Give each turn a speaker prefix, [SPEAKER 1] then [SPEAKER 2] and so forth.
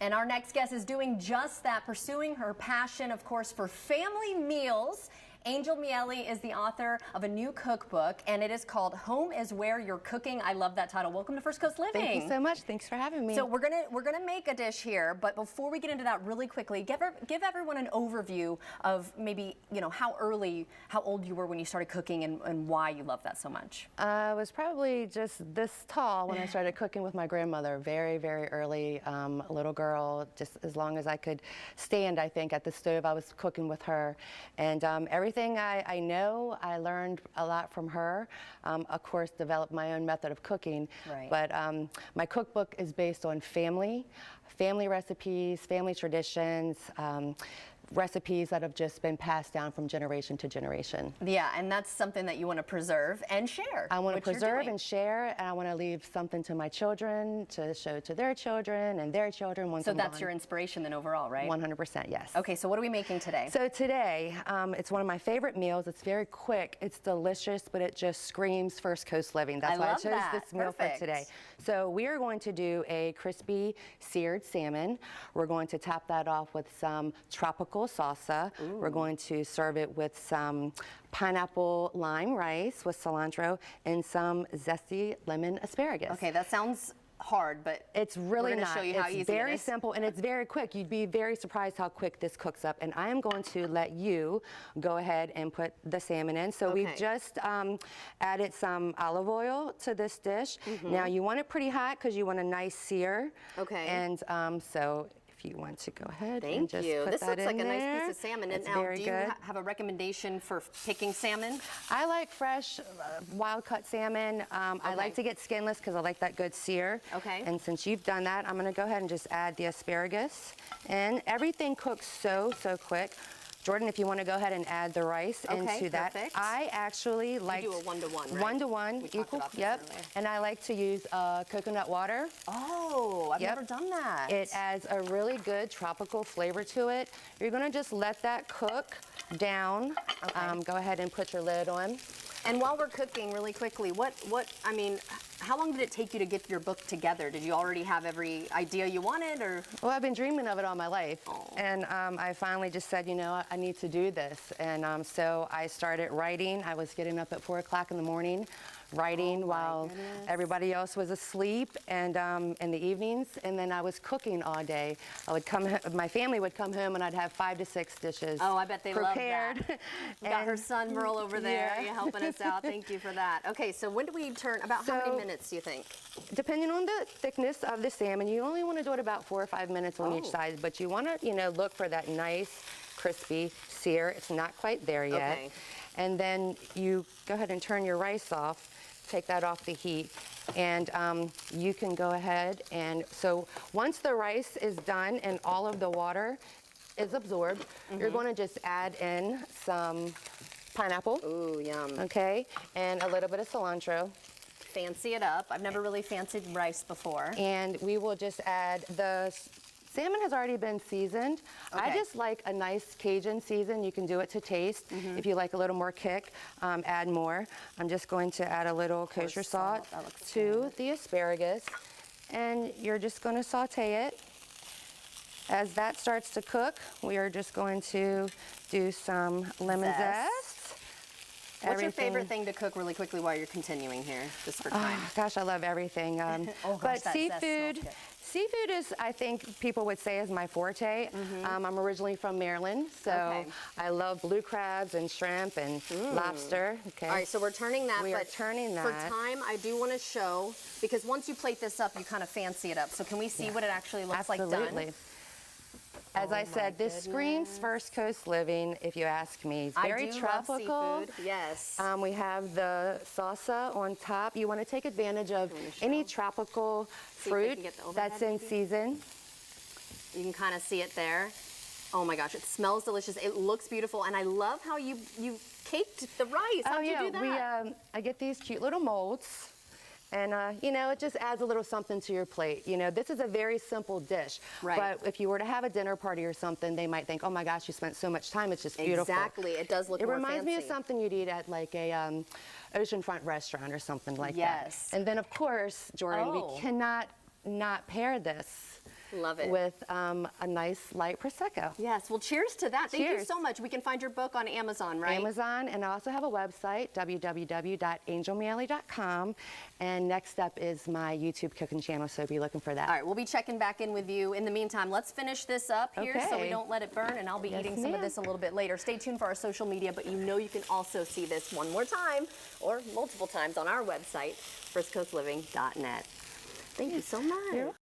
[SPEAKER 1] And our next guest is doing just that, pursuing her passion, of course, for family meals. Angel Miele is the author of a new cookbook, and it is called Home is Where You're Cooking. I love that title. Welcome to First Coast Living.
[SPEAKER 2] Thank you so much. Thanks for having me.
[SPEAKER 1] So we're gonna make a dish here, but before we get into that, really quickly, give everyone an overview of maybe how old you were when you started cooking, and why you love that so much.
[SPEAKER 2] I was probably just this tall when I started cooking with my grandmother. Very, very early, a little girl, just as long as I could stand. I think at the stove, I was cooking with her, and everything I know, I learned a lot from her. Of course, developed my own method of cooking.
[SPEAKER 1] Right.
[SPEAKER 2] But my cookbook is based on family recipes, family traditions, recipes that have just been passed down from generation to generation.
[SPEAKER 1] Yeah, and that's something that you want to preserve and share.
[SPEAKER 2] I want to preserve and share, and I want to leave something to my children to show to their children and their children once I'm gone.
[SPEAKER 1] So that's your inspiration then overall, right?
[SPEAKER 2] 100%, yes.
[SPEAKER 1] Okay, so what are we making today?
[SPEAKER 2] So today, it's one of my favorite meals. It's very quick, it's delicious, but it just screams First Coast Living. That's why I chose this meal for today. So we are going to do a crispy seared salmon. We're going to top that off with some tropical salsa. Ooh. We're going to serve it with some pineapple lime rice with cilantro and some zesty lemon asparagus.
[SPEAKER 1] Okay, that sounds hard, but
[SPEAKER 2] it's really not.
[SPEAKER 1] Show you how easy
[SPEAKER 2] it's very simple, and it's very quick. You'd be very surprised how quick this cooks up. And I am going to let you go ahead and put the salmon in. So we've just added some olive oil to this dish. Now you want it pretty hot because you want a nice sear.
[SPEAKER 1] Okay.
[SPEAKER 2] And so if you want to go ahead and just
[SPEAKER 1] put
[SPEAKER 2] that
[SPEAKER 1] This looks like
[SPEAKER 2] in
[SPEAKER 1] a nice
[SPEAKER 2] there.
[SPEAKER 1] piece of salmon.
[SPEAKER 2] It's
[SPEAKER 1] And now,
[SPEAKER 2] very
[SPEAKER 1] do you
[SPEAKER 2] good.
[SPEAKER 1] have a recommendation for picking salmon?
[SPEAKER 2] I like fresh, wild-cut salmon. I like to get skinless because I like that good sear.
[SPEAKER 1] Okay.
[SPEAKER 2] And since you've done that, I'm going to go ahead and just add the asparagus. And everything cooks so quick. Jordan, if you want to go ahead and add the rice into that.
[SPEAKER 1] Perfect.
[SPEAKER 2] I actually like
[SPEAKER 1] to do a 1-to-1, right?
[SPEAKER 2] 1-to-1 equal. Yep. And I like to use coconut water.
[SPEAKER 1] Oh, I've never done that.
[SPEAKER 2] It adds a really good tropical flavor to it. You're going to just let that cook down. Go ahead and put your lid on.
[SPEAKER 1] And while we're cooking, really quickly, I mean, how long did it take you to get your book together? Did you already have every idea you wanted, or?
[SPEAKER 2] Well, I've been dreaming of it all my life. And I finally just said, I need to do this. And so I started writing. I was getting up at 4 o'clock in the morning, writing while everybody else was asleep, and in the evenings. And then I was cooking all day. I would my family would come home, and I'd have 5 to 6 dishes.
[SPEAKER 1] Oh, I bet they
[SPEAKER 2] prepared.
[SPEAKER 1] love that. We got her son Merle over there. You're helping us out. Thank you for that. Okay, so when do we turn? About how many minutes do you think?
[SPEAKER 2] Depending on the thickness of the salmon, you only want to do it about 4 or 5 minutes on each side, but you want to, look for that nice, crispy sear. It's not quite there yet.
[SPEAKER 1] Okay.
[SPEAKER 2] And then you go ahead and turn your rice off, take that off the heat, and you can go ahead and, so once the rice is done and all of the water is absorbed, you're going to just add in some pineapple.
[SPEAKER 1] Ooh, yum.
[SPEAKER 2] Okay, and a little bit of cilantro.
[SPEAKER 1] Fancy it up. I've never really fancied rice before.
[SPEAKER 2] And we will just add the salmon has already been seasoned. I just like a nice Cajun season. You can do it to taste. If you like a little more kick, add more. I'm just going to add a little kosher salt to the asparagus, and you're just going to saute it. As that starts to cook, we are just going to do some lemon zest.
[SPEAKER 1] What's your favorite thing to cook really quickly while you're continuing here, just for time?
[SPEAKER 2] Gosh, I love everything. But seafood is, I think people would say, is my forte. I'm originally from Maryland, so I love blue crabs and shrimp and lobster. Okay.
[SPEAKER 1] All right, so we're turning that.
[SPEAKER 2] We are turning that.
[SPEAKER 1] For time, I do want to show, because once you plate this up, you kind of fancy it up. So can we see what it actually looks like done?
[SPEAKER 2] As I said, this screams First Coast Living, if you ask me. It's very tropical.
[SPEAKER 1] Love seafood. Yes.
[SPEAKER 2] We have the salsa on top. You want to take advantage of any tropical fruit that's in season.
[SPEAKER 1] You can kind of see it there. Oh my gosh, it smells delicious. It looks beautiful, and I love how you caked the rice. How'd you do that?
[SPEAKER 2] I get these cute little molds. And, it just adds a little something to your plate. This is a very simple dish.
[SPEAKER 1] Right.
[SPEAKER 2] But if you were to have a dinner party or something, they might think, oh my gosh, you spent so much time. It's just beautiful.
[SPEAKER 1] Exactly. It does look more fancy.
[SPEAKER 2] It reminds me of something you'd eat at like a oceanfront restaurant or something like that.
[SPEAKER 1] Yes.
[SPEAKER 2] And then, of course, Jordan, we cannot not pair this
[SPEAKER 1] Love it.
[SPEAKER 2] with a nice light Prosecco.
[SPEAKER 1] Yes, well, cheers to that. Thank you
[SPEAKER 2] Cheers.
[SPEAKER 1] so much. We can find your book on Amazon, right?
[SPEAKER 2] Amazon, and I also have a website, www.angelmealy.com. And next up is my YouTube cooking channel, so be looking for that.
[SPEAKER 1] All right, we'll be checking back in with you. In the meantime, let's finish this up here so we
[SPEAKER 2] Okay.
[SPEAKER 1] don't let it burn, and I'll be
[SPEAKER 2] Yes,
[SPEAKER 1] eating some of
[SPEAKER 2] ma'am.
[SPEAKER 1] this a little bit later. Stay tuned for our social media, but you know you can also see this one more time or multiple times on our website, friscosliving.net. Thank you so much.
[SPEAKER 2] You're